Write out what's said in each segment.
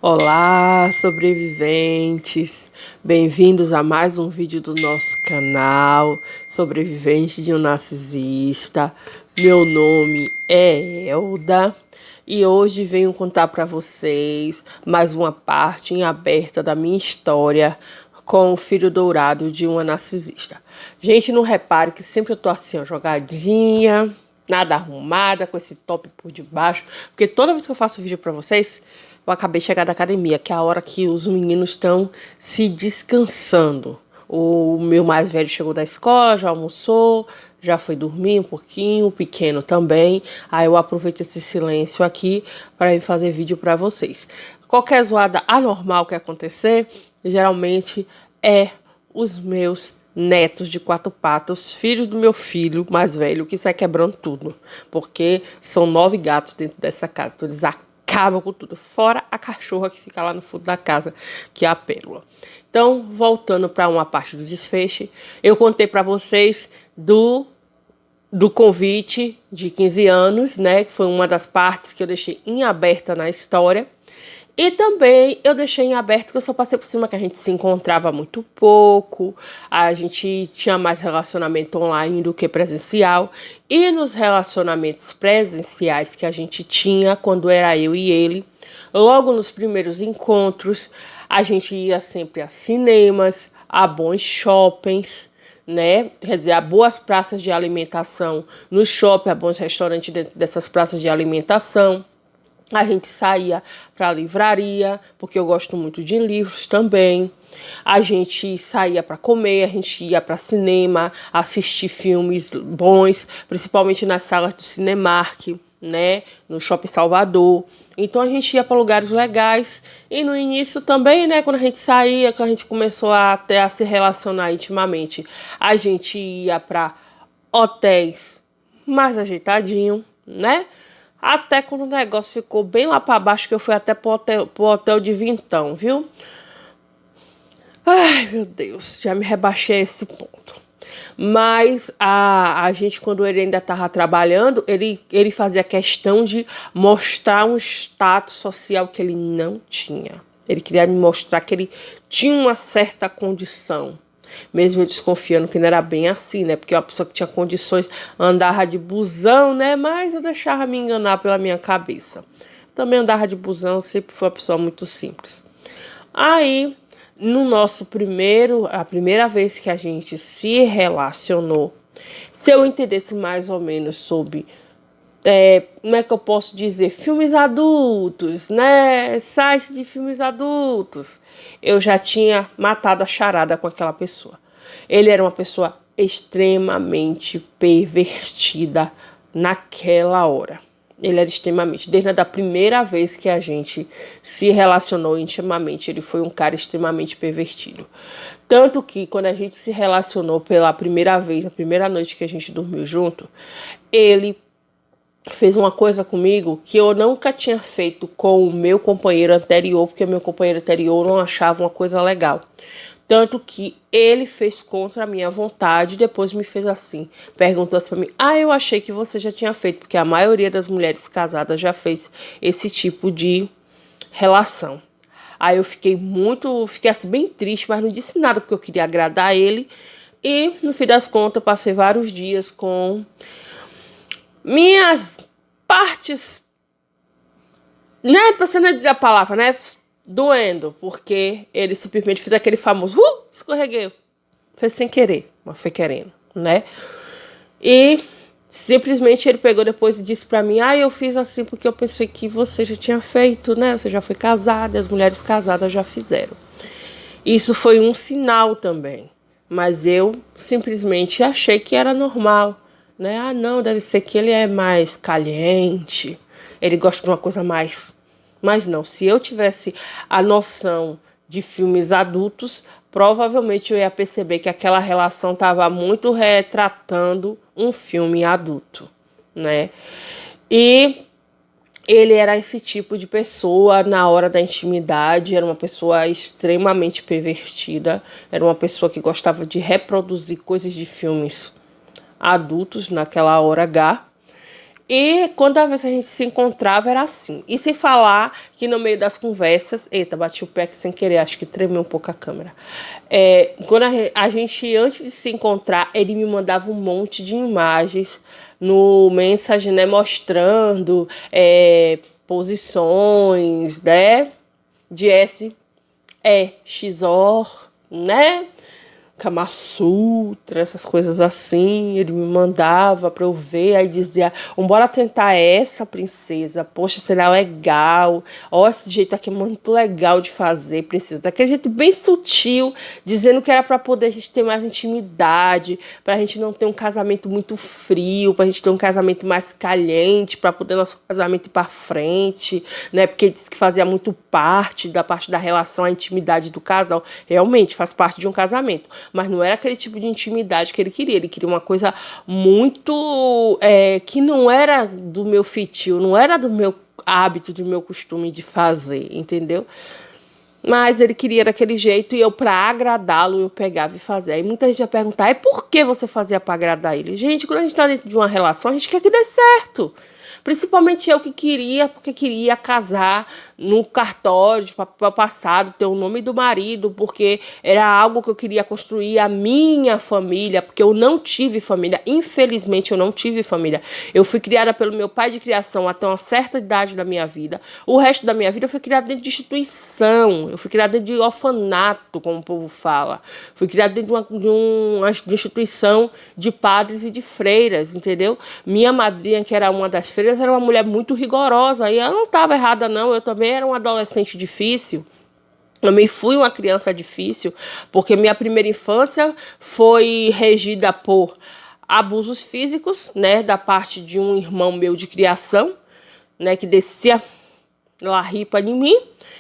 Olá, sobreviventes! Bem-vindos a mais um vídeo do nosso canal Sobrevivente de um Narcisista. Meu nome é Elda e hoje venho contar para vocês mais uma parte em aberta da minha história com o filho dourado de uma narcisista. Gente, não repare que sempre eu tô assim, ó, jogadinha, nada arrumada, com esse top por debaixo, porque toda vez que eu faço vídeo para vocês, eu acabei de chegar da academia, que é a hora que os meninos estão se descansando. O meu mais velho chegou da escola, já almoçou, já foi dormir um pouquinho, o pequeno também. Aí eu aproveito esse silêncio aqui para fazer vídeo para vocês. Qualquer zoada anormal que acontecer, geralmente é os meus netos de quatro patas, filhos do meu filho mais velho, que sai quebrando tudo. Porque são 9 gatos dentro dessa casa, então eles acabam com tudo. Fora a cachorra que fica lá no fundo da casa, que é a Pérola. Então, voltando para uma parte do desfecho, eu contei para vocês do convite de 15 anos, né? Que foi uma das partes que eu deixei em aberta na história. E também eu deixei em aberto que eu só passei por cima que a gente se encontrava muito pouco, a gente tinha mais relacionamento online do que presencial. E nos relacionamentos presenciais que a gente tinha, quando era eu e ele, logo nos primeiros encontros, a gente ia sempre a cinemas, a bons shoppings, né? Quer dizer, a boas praças de alimentação no shopping, a bons restaurantes dentro dessas praças de alimentação. A gente saía para a livraria, porque eu gosto muito de livros também. A gente saía para comer, a gente ia para cinema, assistir filmes bons, principalmente nas salas do Cinemark, né, no Shopping Salvador. Então a gente ia para lugares legais. E no início também, né, quando a gente saía, que a gente começou até a se relacionar intimamente, a gente ia para hotéis mais ajeitadinho, né? Até quando o negócio ficou bem lá para baixo, que eu fui até pro hotel de vintão, viu? Ai, meu Deus, já me rebaixei a esse ponto. Mas a gente, quando ele ainda estava trabalhando, ele fazia questão de mostrar um status social que ele não tinha. Ele queria me mostrar que ele tinha uma certa condição. Mesmo eu desconfiando que não era bem assim, né? Porque uma pessoa que tinha condições andava de busão, né? Mas eu deixava me enganar pela minha cabeça. Também andava de busão, sempre fui uma pessoa muito simples. Aí, no nosso a primeira vez que a gente se relacionou, se eu entendesse mais ou menos sobre como é que eu posso dizer, filmes adultos, né, site de filmes adultos, eu já tinha matado a charada com aquela pessoa. Ele era uma pessoa extremamente pervertida naquela hora. Ele era extremamente, desde a primeira vez que a gente se relacionou intimamente, ele foi um cara extremamente pervertido. Tanto que quando a gente se relacionou pela primeira vez, na primeira noite que a gente dormiu junto, ele fez uma coisa comigo que eu nunca tinha feito com o meu companheiro anterior, porque o meu companheiro anterior não achava uma coisa legal. Tanto que ele fez contra a minha vontade e depois me fez assim. Perguntou assim pra mim, eu achei que você já tinha feito, porque a maioria das mulheres casadas já fez esse tipo de relação. Aí eu fiquei assim bem triste, mas não disse nada porque eu queria agradar ele. E no fim das contas eu passei vários dias com minhas partes, né, pra você não dizer a palavra, né, doendo, porque ele simplesmente fez aquele famoso, escorreguei, fez sem querer, mas foi querendo, né, e simplesmente ele pegou depois e disse pra mim, eu fiz assim porque eu pensei que você já tinha feito, né, você já foi casada, as mulheres casadas já fizeram. Isso foi um sinal também, mas eu simplesmente achei que era normal, né? Não, deve ser que ele é mais caliente, ele gosta de uma coisa mais. Mas não, se eu tivesse a noção de filmes adultos, provavelmente eu ia perceber que aquela relação estava muito retratando um filme adulto, né? E ele era esse tipo de pessoa na hora da intimidade, era uma pessoa extremamente pervertida, era uma pessoa que gostava de reproduzir coisas de filmes adultos naquela hora H. E quando a vez a gente se encontrava era assim. E sem falar que no meio das conversas... Eita, bati o pé aqui sem querer, acho que tremeu um pouco a câmera. Quando a gente, antes de se encontrar, ele me mandava um monte de imagens no Message, né? Mostrando posições, né? De XOR, né? Kama Sutra, essas coisas assim, ele me mandava pra eu ver, aí dizia, bora tentar essa, princesa, poxa, será legal, ó, esse jeito aqui é muito legal de fazer, princesa, daquele jeito bem sutil, dizendo que era pra poder a gente ter mais intimidade, pra gente não ter um casamento muito frio, pra gente ter um casamento mais caliente, pra poder nosso casamento ir pra frente, né, porque ele disse que fazia muito parte da relação, a intimidade do casal, realmente faz parte de um casamento, mas não era aquele tipo de intimidade que ele queria uma coisa muito, que não era do meu feitio, não era do meu hábito, do meu costume de fazer, entendeu? Mas ele queria daquele jeito e eu, para agradá-lo, eu pegava e fazia. Aí muita gente ia perguntar, por que você fazia para agradar ele? Gente, quando a gente tá dentro de uma relação, a gente quer que dê certo. Principalmente eu que queria, porque queria casar no cartório, de papel passado, ter o nome do marido, porque era algo que eu queria construir a minha família, porque eu não tive família, infelizmente eu não tive família. Eu fui criada pelo meu pai de criação até uma certa idade da minha vida. O resto da minha vida eu fui criada dentro de instituição, eu fui criada dentro de orfanato, como o povo fala. Fui criada dentro de uma instituição de padres e de freiras, entendeu? Minha madrinha, que era uma das freiras, era uma mulher muito rigorosa e ela não estava errada não, eu também era uma adolescente difícil, também fui uma criança difícil, porque minha primeira infância foi regida por abusos físicos, né, da parte de um irmão meu de criação, né, que descia lá ripa em mim,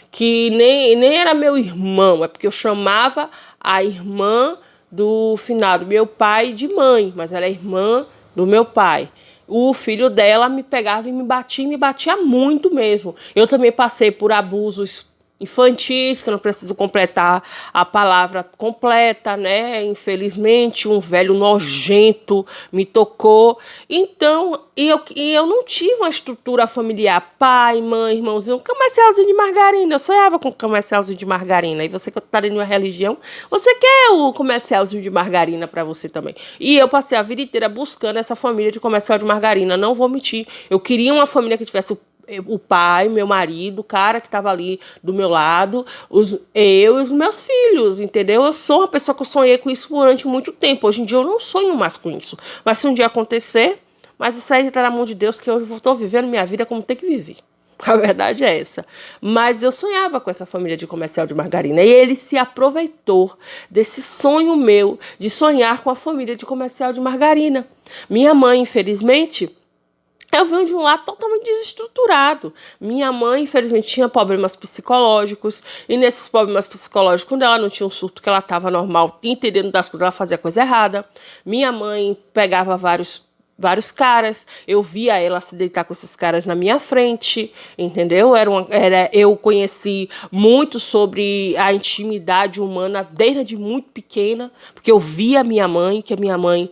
que nem era meu irmão, é porque eu chamava a irmã do finado meu pai de mãe, mas ela é irmã do meu pai. O filho dela me pegava e me batia muito mesmo. Eu também passei por abusos infantis, que eu não preciso completar a palavra completa, né? Infelizmente, um velho nojento me tocou. Então, eu não tive uma estrutura familiar, pai, mãe, irmãozinho, comercialzinho de margarina. Eu sonhava com comercialzinho de margarina. E você que está dentro de uma religião, você quer o comercialzinho de margarina para você também. E eu passei a vida inteira buscando essa família de comercial de margarina. Não vou mentir. Eu queria uma família que tivesse o pai, meu marido, o cara que estava ali do meu lado, eu e os meus filhos, entendeu? Eu sou uma pessoa que eu sonhei com isso durante muito tempo. Hoje em dia eu não sonho mais com isso. Mas se um dia acontecer, mas isso aí está na mão de Deus, que eu estou vivendo minha vida como tem que viver. A verdade é essa. Mas eu sonhava com essa família de comercial de margarina. E ele se aproveitou desse sonho meu de sonhar com a família de comercial de margarina. Minha mãe, infelizmente, eu venho de um lado totalmente desestruturado. Minha mãe, infelizmente, tinha problemas psicológicos. E nesses problemas psicológicos, quando ela não tinha um surto, que ela estava normal, entendendo das coisas, ela fazia coisa errada. Minha mãe pegava vários caras. Eu via ela se deitar com esses caras na minha frente, entendeu? Eu conheci muito sobre a intimidade humana desde muito pequena, porque eu via minha mãe, que a minha mãe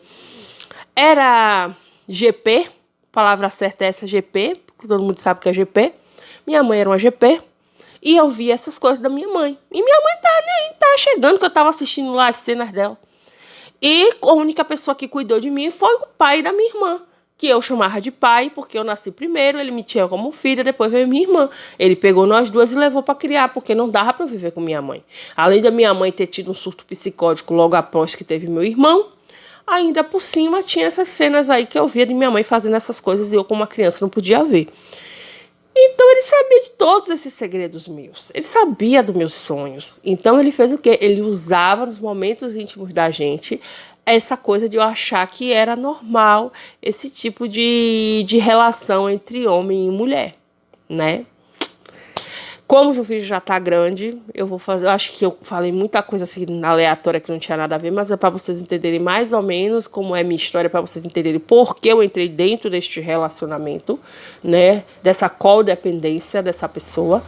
era GP. A palavra certa é essa, GP, porque todo mundo sabe que é GP. Minha mãe era uma GP. E eu via essas coisas da minha mãe. E minha mãe nem tá chegando, que eu tava assistindo lá as cenas dela. E a única pessoa que cuidou de mim foi o pai da minha irmã, que eu chamava de pai, porque eu nasci primeiro, ele me tinha como filha, depois veio minha irmã. Ele pegou nós duas e levou para criar, porque não dava para viver com minha mãe. Além da minha mãe ter tido um surto psicótico logo após que teve meu irmão, ainda por cima tinha essas cenas aí que eu via de minha mãe fazendo essas coisas e eu, como uma criança, não podia ver. Então ele sabia de todos esses segredos meus. Ele sabia dos meus sonhos. Então ele fez o quê? Ele usava nos momentos íntimos da gente essa coisa de eu achar que era normal esse tipo de relação entre homem e mulher, né? Como o vídeo já tá grande, eu acho que eu falei muita coisa assim aleatória que não tinha nada a ver, mas é para vocês entenderem mais ou menos como é minha história, para vocês entenderem por que eu entrei dentro deste relacionamento, né, dessa codependência dessa pessoa.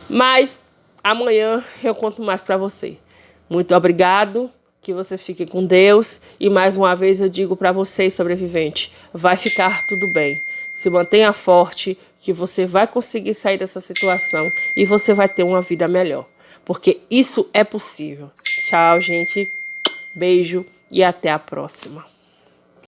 Mas amanhã eu conto mais para você. Muito obrigado, que vocês fiquem com Deus e mais uma vez eu digo para vocês, sobrevivente, vai ficar tudo bem. Se mantenha forte, que você vai conseguir sair dessa situação e você vai ter uma vida melhor. Porque isso é possível. Tchau, gente. Beijo e até a próxima.